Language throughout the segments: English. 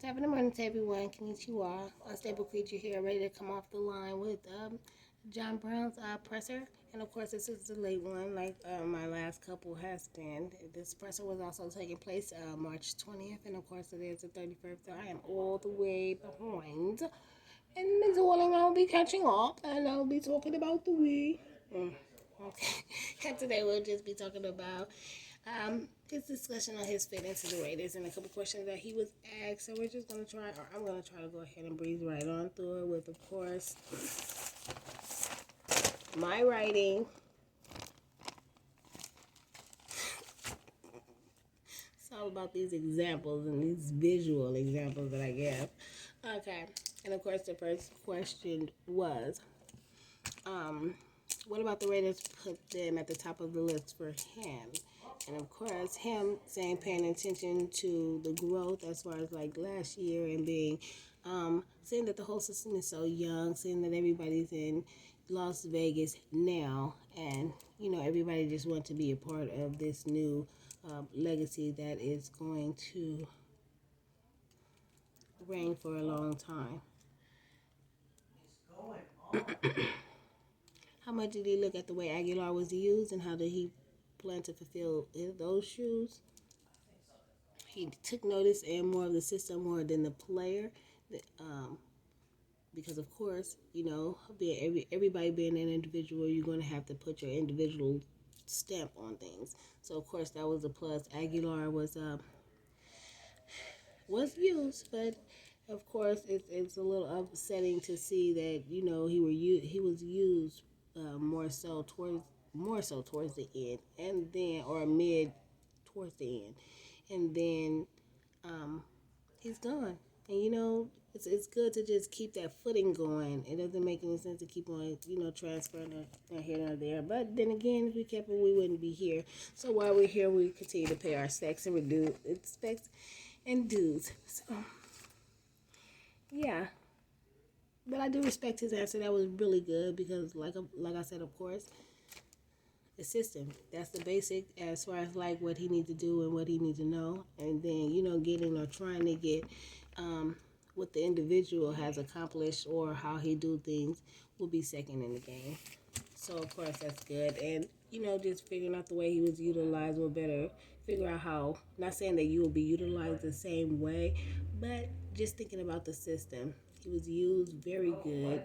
Top of the morning to everyone. Konnichiwa. Unstable creature here, ready to come off the line with John Brown's presser. And of course, this is the late one, like my last couple has been. This presser was also taking place March 20th, and of course, it is the 31st. So I am all the way behind. And Ms. Walling, I'll be catching up, and I'll be talking about the week. Okay. And today we'll just be talking about his discussion on his fit into the Raiders and a couple questions that he was asked. So we're just going to try, or I'm going to try to go ahead and breeze right on through it with, of course, my writing. It's all about these examples and these visual examples that I give. Okay. And of course, the first question was, what about the Raiders put them at the top of the list for him? And of course, him saying paying attention to the growth as far as like last year and being, seeing that the whole system is so young, seeing that everybody's in Las Vegas now, and you know everybody just wants to be a part of this new legacy that is going to reign for a long time. How much did he look at the way Aguilar was used, and how did he plan to fulfill those shoes? He took notice and more of the system more than the player, um, because of course, you know, everybody being an individual, you're going to have to put your individual stamp on things. So of course that was a plus. Aguilar was used, but of course it's a little upsetting to see that you know he was used more so towards the end, and then or mid towards the end, and then he's gone. And you know, it's good to just keep that footing going. It doesn't make any sense to keep on, you know, transferring here and there. But then again, if we kept it, we wouldn't be here. So while we're here, we continue to pay our specs and specs and dues. So yeah, but I do respect his answer. That was really good because, like I said, of course, the system. That's the basic as far as like what he needs to do and what he needs to know, and then you know getting or trying to get what the individual has accomplished or how he do things will be second in the game. So of course that's good, and you know just figuring out the way he was utilized will better figure out how. Not saying that you will be utilized the same way, but just thinking about the system. He was used very good.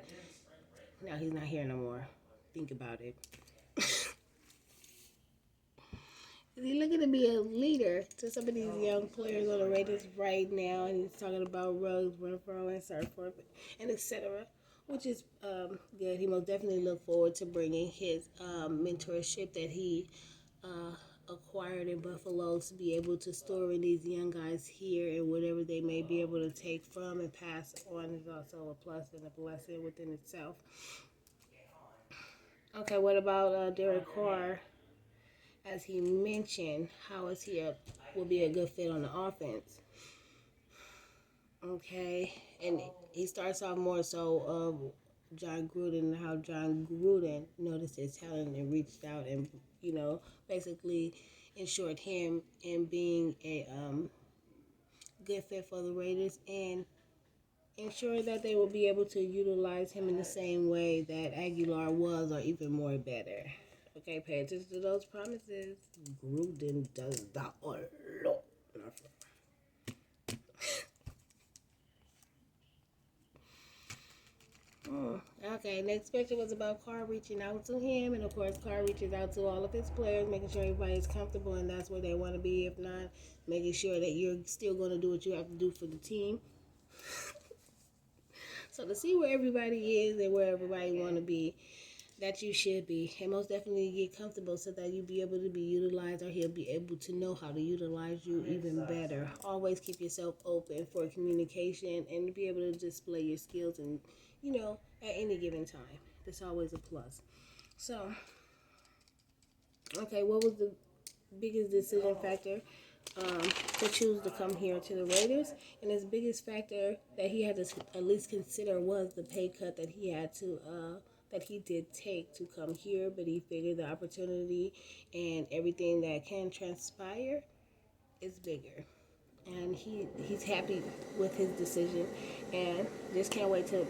Now he's not here no more. Think about it. Is he looking to be a leader to some of these young players on the Raiders right now? And he's talking about Ruggs, Renfro, and so forth, and etc., which is good. He most definitely look forward to bringing his mentorship that he acquired in Buffalo to be able to store in these young guys here, and whatever they may be able to take from and pass on is also a plus and a blessing within itself. Okay, what about Derek Carr? As he mentioned, how is he will be a good fit on the offense. Okay, and he starts off more so of John Gruden, how John Gruden noticed his talent and reached out and you know basically ensured him in being a good fit for the Raiders and ensure that they will be able to utilize him in the same way that Aguilar was or even more better. Okay, pay attention to those promises. Gruden does that a lot. Okay, next question was about Carr reaching out to him, and of course, Carr reaches out to all of his players, making sure everybody is comfortable and that's where they want to be. If not, making sure that you're still going to do what you have to do for the team. So to see where everybody is and where everybody want to be, that you should be, and most definitely get comfortable so that you be able to be utilized, or he'll be able to know how to utilize you even better. Always keep yourself open for communication and to be able to display your skills and you know at any given time. That's always a plus. So okay, what was the biggest decision factor to choose to come here to the Raiders? And his biggest factor that he had to at least consider was the pay cut that he had to that he did take to come here, but he figured the opportunity and everything that can transpire is bigger. and he's happy with his decision, and just can't wait to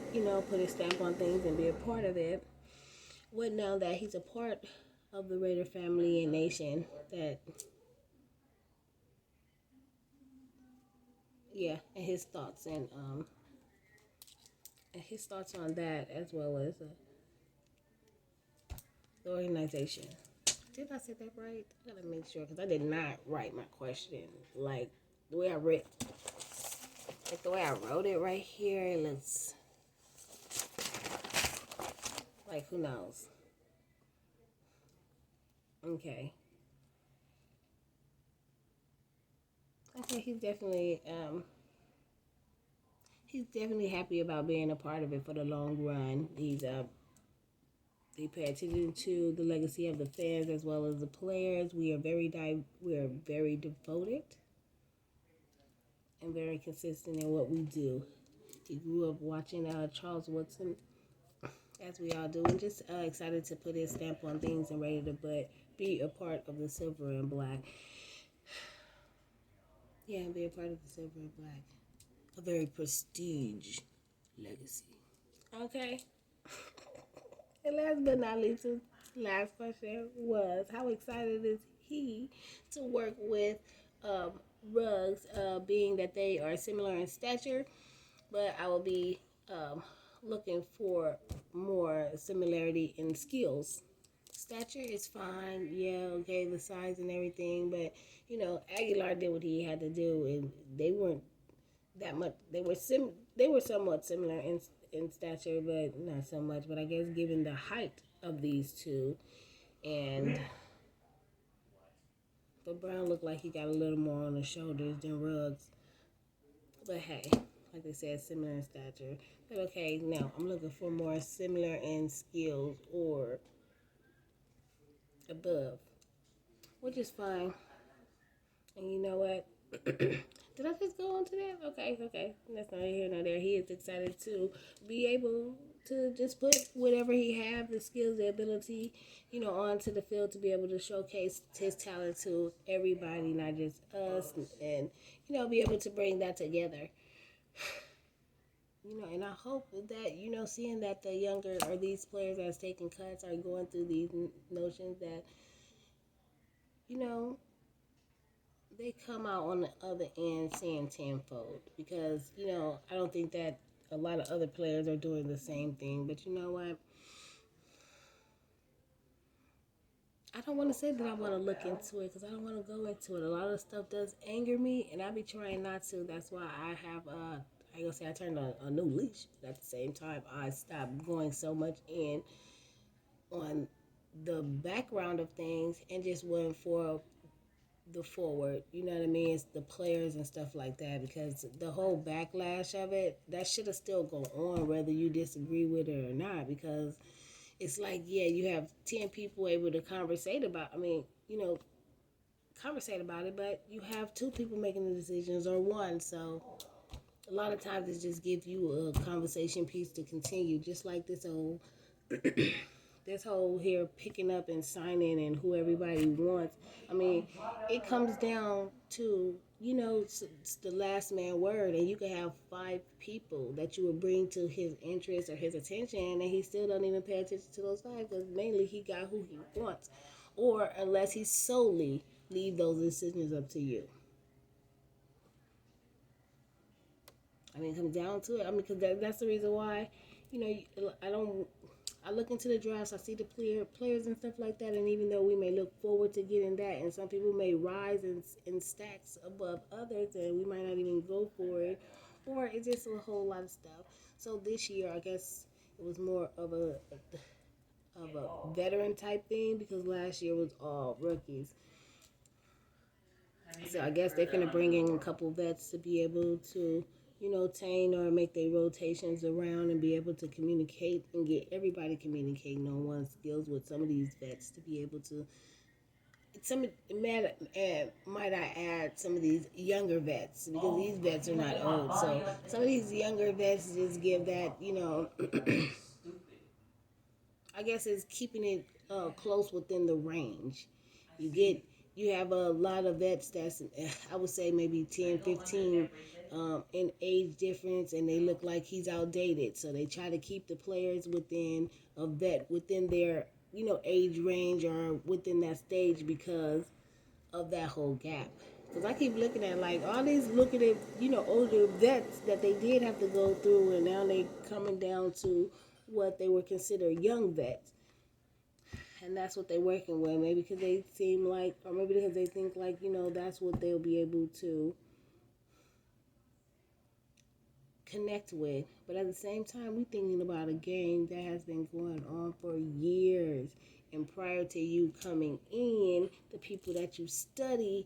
put his stamp on things and be a part of it. What now that he's a part of the Raider family and nation, that yeah, and his thoughts on that, as well as the organization. Did I say that right? I gotta make sure because I did not write my question like the way I read, like the way I wrote it right here. It looks like who knows. Okay, okay, he's definitely happy about being a part of it for the long run. They pay attention to the legacy of the fans as well as the players. We are very devoted and very consistent in what we do. He grew up watching Charles Woodson, as we all do, and just excited to put his stamp on things and ready to be a part of the silver and black. Yeah, be a part of the silver and black. A very prestige legacy. Okay. And last but not least, his last question was how excited is he to work with um, Ruggs, being that they are similar in stature, but I will be looking for more similarity in skills. Stature is fine, yeah, okay, the size and everything, but Aguilar did what he had to do, and they weren't that much. They were somewhat similar in stature, but not so much. But I guess given the height of these two, and but Brown looked like he got a little more on the shoulders than Ruggs. But hey, like they said, similar in stature. But okay, now I'm looking for more similar in skills or above, which is fine. And you know what? Did I just go on to that? Okay, okay. That's neither here nor there. He is excited to be able to just put whatever he have, the skills, the ability, onto the field to be able to showcase his talent to everybody, not just us, and be able to bring that together. And I hope that seeing that the younger or these players that's taking cuts are going through these notions that you know they come out on the other end saying tenfold, because I don't think that a lot of other players are doing the same thing. But you know what? I don't want to say that I want to look into it because I don't want to go into it. A lot of stuff does anger me, and I be trying not to. That's why I have I gonna say I turned a new leash. But at the same time, I stopped going so much in on the background of things and just went for the forward, you know what I mean? It's the players and stuff like that, because the whole backlash of it, that should have still gone on whether you disagree with it or not, because it's like, yeah, you have 10 people able to conversate about, conversate about it, but you have two people making the decisions or one, so a lot of times it just gives you a conversation piece to continue, just like this whole here picking up and signing and who everybody wants. I mean, it comes down to it's the last man word, and you can have 5 people that you would bring to his interest or his attention, and he still don't even pay attention to those 5 because mainly he got who he wants, or unless he solely leave those decisions up to you. I mean, it comes down to it. I mean, because that's the reason why, I don't. I look into the drafts. I see the players and stuff like that. And even though we may look forward to getting that, and some people may rise in stacks above others, and we might not even go for it, or it's just a whole lot of stuff. So this year, I guess it was more of a veteran type thing, because last year was all rookies. So I guess they're gonna bring in a couple vets to be able to, train or make their rotations around and be able to communicate and get everybody communicating on one skills with some of these vets to be able to. Might I add some of these younger vets, because these vets are not old. So some of these younger vets just give that, I guess it's keeping it close within the range. You get you have a lot of vets that's, I would say maybe 10, 15 in age difference, and they look like he's outdated. So they try to keep the players within a vet, within their, age range or within that stage because of that whole gap. Because I keep looking at like all these looking at, older vets that they did have to go through, and now they coming down to what they were considered young vets. And that's what they're working with. Maybe because they seem like, or maybe because they think like, that's what they'll be able to connect with. But at the same time, we're thinking about a game that has been going on for years. And prior to you coming in, the people that you study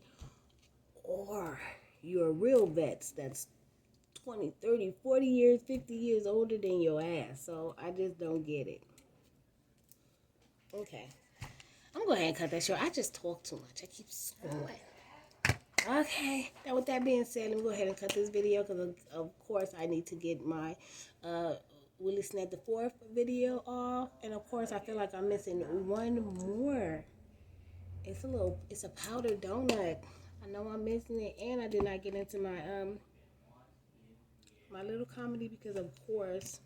or you're real vets that's 20, 30, 40 years, 50 years older than your ass. So I just don't get it. Okay. I'm going to go ahead and cut that short. I just talk too much. I keep scrolling. Okay. Now, with that being said, let me go ahead and cut this video because, of course, I need to get my Willie Snap the 4th video off. And, of course, I feel like I'm missing one more. It's a powdered donut. I know I'm missing it. And I did not get into my my little comedy because, of course,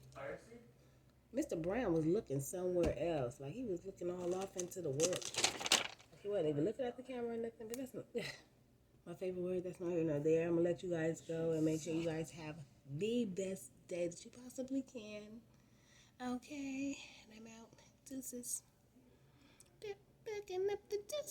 Mr. Brown was looking somewhere else. Like, he was looking all off into the world. He wasn't even looking at the camera or nothing, but that's not my favorite word. That's not here nor there. I'm going to let you guys go and make sure you guys have the best day that you possibly can. Okay, and I'm out. Deuces. Picking up the deuces.